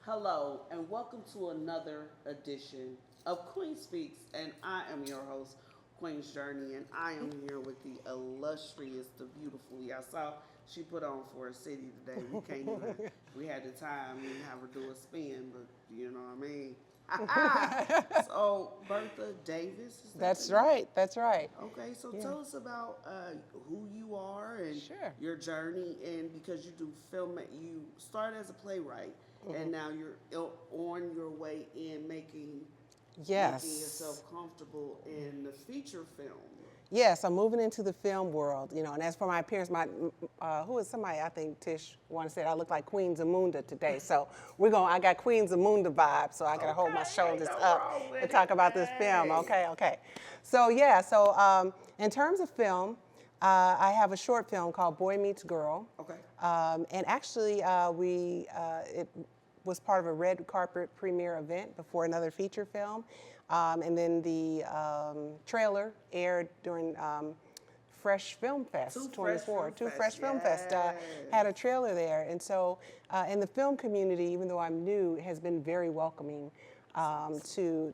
Hello, and welcome to another edition of Queen Speaks. And I am your host, Queen's Journey, and I am here with the illustrious, the beautiful. I saw she put on for a city today. We can't even, we had the time to have her do a spin, but you know what I mean? So, Bertha Davis, is that That's your name? right. That's right. Okay, so Yeah. tell us about who you are and Sure. your journey, and because you do film, you started as a playwright, Hmm. and now you're on your way in making yourself Yes. comfortable in the feature film. Yes, I'm moving into the film world, and as for my appearance, who is somebody, I think Tish once said I look like Queen Zamunda today. So I got Queen Zamunda vibe, so I got to hold my Okay, ain't shoulders no up wrong with and it. talk about this film. Hey. Okay. So yeah, so in terms of film, I have a short film called Boy Meets Girl. Okay. And actually, it was part of a red carpet premiere event before another feature film. And then the trailer aired during Phresh Philm Two Phest fresh 24. film Two fest. Phresh Philm Phest Yes. had a trailer there. And so in the film community, even though I'm new, has been very welcoming to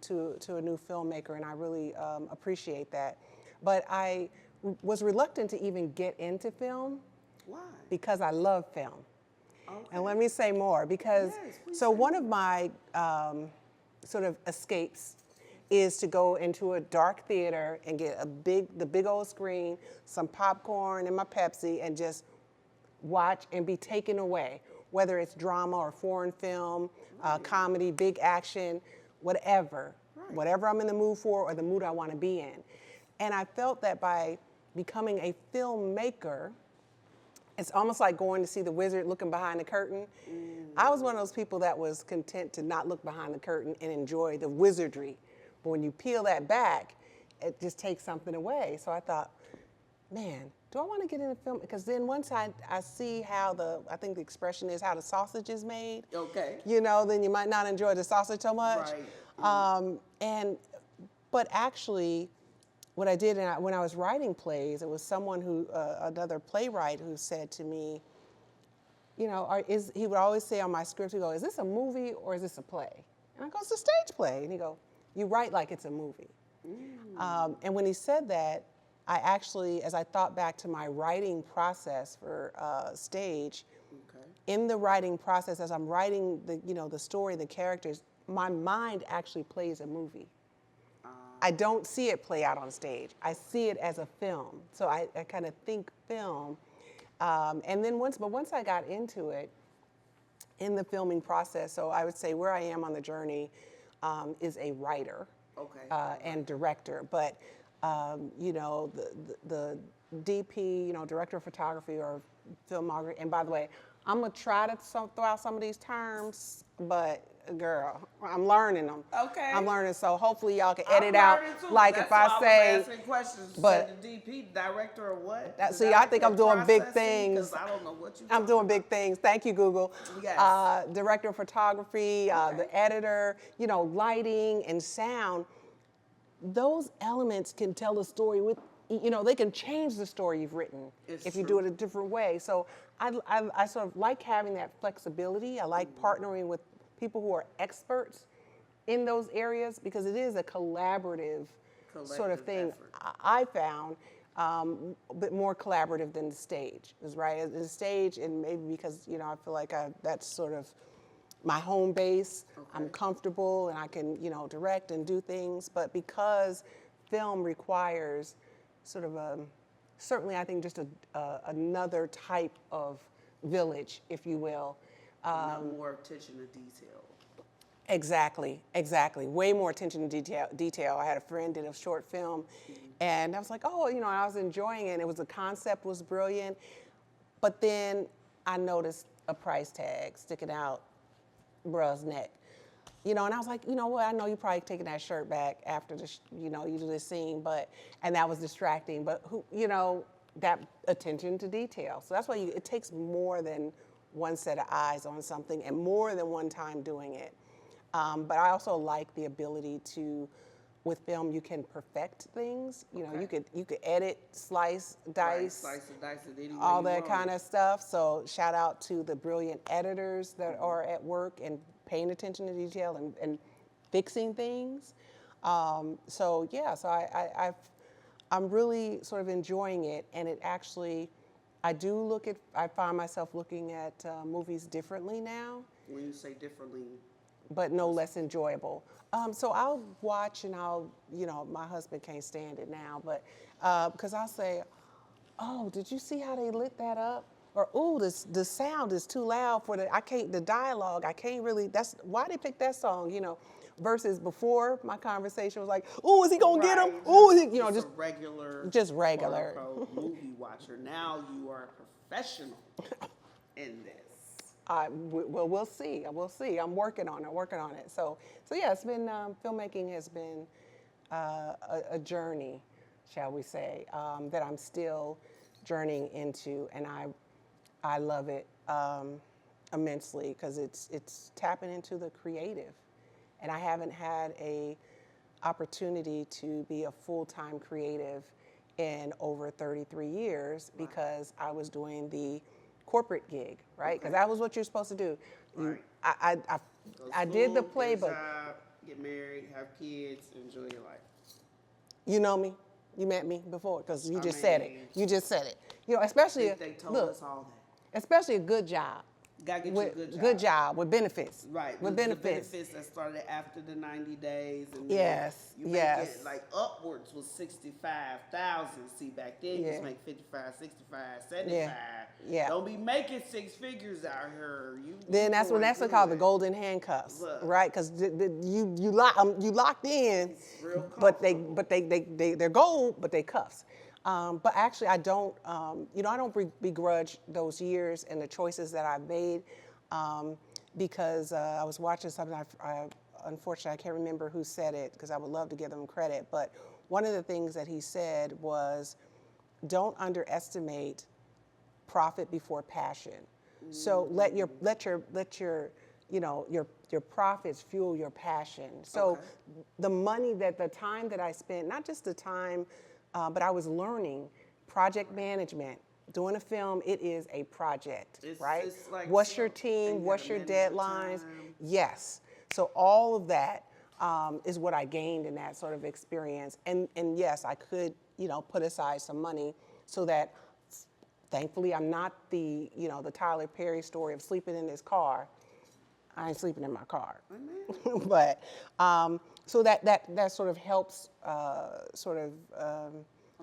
a new filmmaker, and I really appreciate that. But I was reluctant to even get into film Why? because I love film. Okay. And let me say more because, Yes, please so say one more. of my sort of escapes is to go into a dark theater and get the big old screen, some popcorn and my Pepsi, and just watch and be taken away, whether it's drama or foreign film, comedy, big action, whatever, Right. whatever I'm in the mood for or the mood I want to be in. And I felt that by becoming a filmmaker, it's almost like going to see the wizard looking behind the curtain. I was one of those people that was content to not look behind the curtain and enjoy the wizardry. But when you peel that back, it just takes something away. So I thought, man, do I want to get into film? Because then once I see how I think the expression is how the sausage is made, Okay. then you might not enjoy the sausage so much. Right. But actually, what I did when I was writing plays, it was another playwright who said to me, he would always say on my script, he go, is this a movie or is this a play? And I go, it's a stage play. And he go, you write like it's a movie. And when he said that, I actually, as I thought back to my writing process for stage, Okay. in the writing process, as I'm writing the story, the characters, my mind actually plays a movie. I don't see it play out on stage. I see it as a film. So I kind of think film. And then once I got into it, in the filming process, so I would say where I am on the journey is a writer Okay. and director. But, the DP, director of photography or filmography, and by the way, I'm gonna try to throw out some of these terms, but girl, I'm learning them. Okay. I'm learning, so hopefully y'all can I'm edit out. learning too. Like That's if why I say, was asking questions. but- Say the DP director or what? see, I think I'm doing big Because things. I don't know what you. I'm doing big things. Thank you, Google. Yes. Director of photography, Okay. the editor, lighting and sound. Those elements can tell a story they can change the story you've written It's if you true. do it a different way. So I sort of like having that flexibility. I like partnering with people who are experts in those areas because it is a collaborative sort of Collective thing. effort. I found a bit more collaborative than the stage, is right. The stage, and maybe because I feel like that's sort of my home base. I'm Okay. comfortable and I can direct and do things. But because film requires sort of certainly I think just another type of village, if you will. Not more attention to detail. Exactly. Way more attention to detail. I had a friend did a short film, and I was like, oh, I was enjoying it. The concept was brilliant, but then I noticed a price tag sticking out bruh's neck. And I was like, you know what? I know you probably taking that shirt back after you do this scene, and that was distracting. But that attention to detail. So that's why it takes more than one set of eyes on something and more than one time doing it. But I also like the ability to with film you can perfect things. You know, you could edit, slice, dice, Right, slice and dice it any way all you that want. kind of stuff. So shout out to the brilliant editors that are at work and paying attention to detail and fixing things. So I'm really sort of enjoying it, and it actually, I find myself looking at movies differently now, When you say differently, but no less enjoyable. So I'll watch and my husband can't stand it now, but because I'll say, oh, did you see how they lit that up? Or, oh, the sound is too loud for the dialogue, I can't really, why they pick that song, versus before my conversation was like, oh, is he gonna get him? Oh, just a regular, regular. quote, unquote, movie watcher. Now you are a professional in this. Well, we'll see. We'll see. I'm working on it. So yeah, it's been filmmaking has been a journey, shall we say, that I'm still journeying into, and I love it immensely because it's tapping into the creative, and I haven't had a opportunity to be a full-time creative in over 33 years because I was doing the corporate gig, right? Because that was what you're supposed to do. Right. I did the playbook. Get a job, get married, have kids, enjoy your life. You know me. You met me before because you just said it. mean, You just said it. Especially They told us all that. especially a good job. Gotta get with, you a good job. Good job with benefits. Right. With the benefits. benefits that started after the 90 days. And Yes, you make it like upwards was 65,000. See, back then you used to make 55, 65, 75. Yeah. Don't be making six figures out here. Then that's called the golden handcuffs, right? Because you locked in, but they're gold, but they cuffs. But actually, I don't begrudge those years and the choices that I've made, because I was watching something. Unfortunately, I can't remember who said it because I would love to give them credit. But one of the things that he said was, "Don't underestimate profit before passion." So let your profits fuel your passion. So the time that I spent, not just the time. But I was learning project management. Doing a film, it is a project, right? It's like what's your team? What's your deadlines? Yes. So all of that is what I gained in that sort of experience. And yes, I could, put aside some money so that, thankfully, I'm not the Tyler Perry story of sleeping in his car. I ain't sleeping in my car. But so that sort of helps,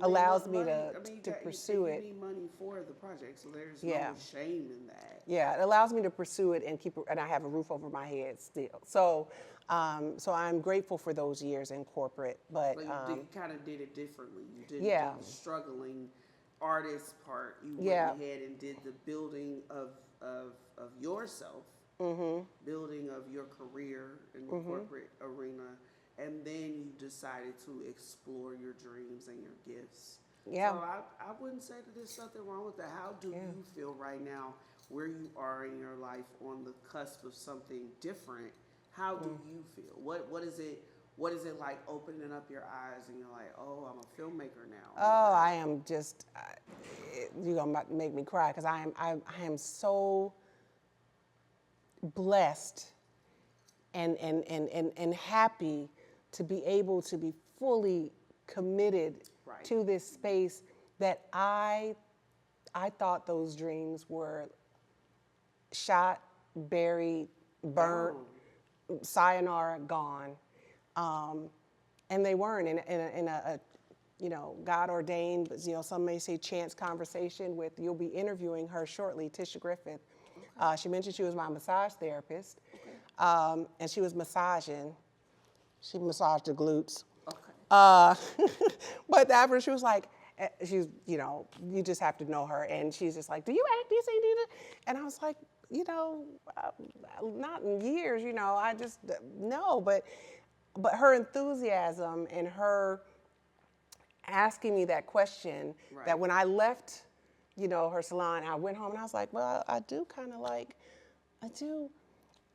allows me to pursue it. You need money for the project, so there's no shame in that. Yeah, it allows me to pursue it and I have a roof over my head still. So I'm grateful for those years in corporate. But you kind of did it differently. You didn't do the struggling artist part. You went ahead and did the building of yourself. Mm-hmm. Building of your career in the corporate arena, and then you decided to explore your dreams and your gifts. Yeah. So I wouldn't say that there's something wrong with that. How do you feel right now, where you are in your life on the cusp of something different? How do you feel? What is it? What is it like opening up your eyes and you're like, oh, I'm a filmmaker now? Oh, I am just. You're gonna make me cry because I am so blessed and happy to be able to be fully committed to this space that I thought those dreams were shot, buried, burnt, sayonara, gone, and they weren't in a God ordained, some may say chance conversation with. You'll be interviewing her shortly, Tisha Griffith. She mentioned she was my massage therapist, and she was massaging. She massaged the glutes. Okay. But after she was like, you just have to know her, and she's just like, do you act? Do you say do that? And I was like, not in years. I just no. But her enthusiasm and her asking me that question, that when I left, her salon, I went home and I was like, well, I do.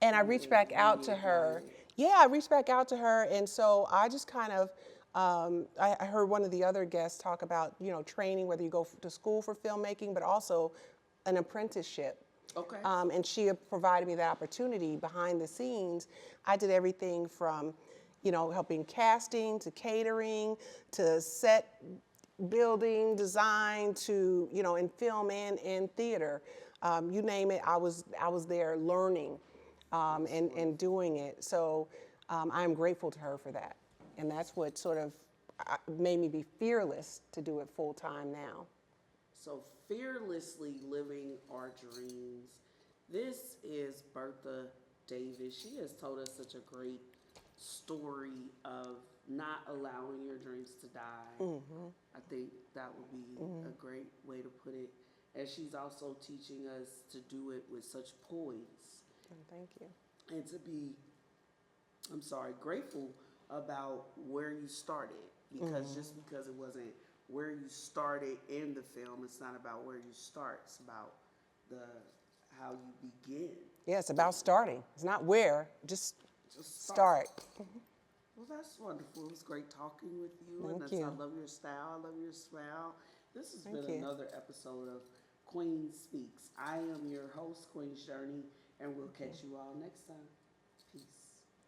And I reached back out to her. Yeah, I reached back out to her, and so I just kind of, I heard one of the other guests talk about, training, whether you go to school for filmmaking, but also an apprenticeship. Okay. And she had provided me that opportunity behind the scenes. I did everything from, helping casting to catering to set building, design to, in film and in theater. You name it, I was there learning and doing it. So I'm grateful to her for that. And that's what sort of made me be fearless to do it full time now. So, fearlessly living our dreams. This is Bertha Davis. She has told us such a great story of not allowing your dreams to die. I think that would be a great way to put it. And she's also teaching us to do it with such poise Thank you. and to be, grateful about where you started. Because just because it wasn't where you started in the film, it's not about where you start. It's about how you begin. Yeah, it's about starting. It's not where, just start. start. Well, that's wonderful. It was great talking with you. Thank you. I love your style. I love your smile. This has Thank been you. another episode of Queen Speaks. I am your host, Queen Journee, and we'll catch you all next time. Peace.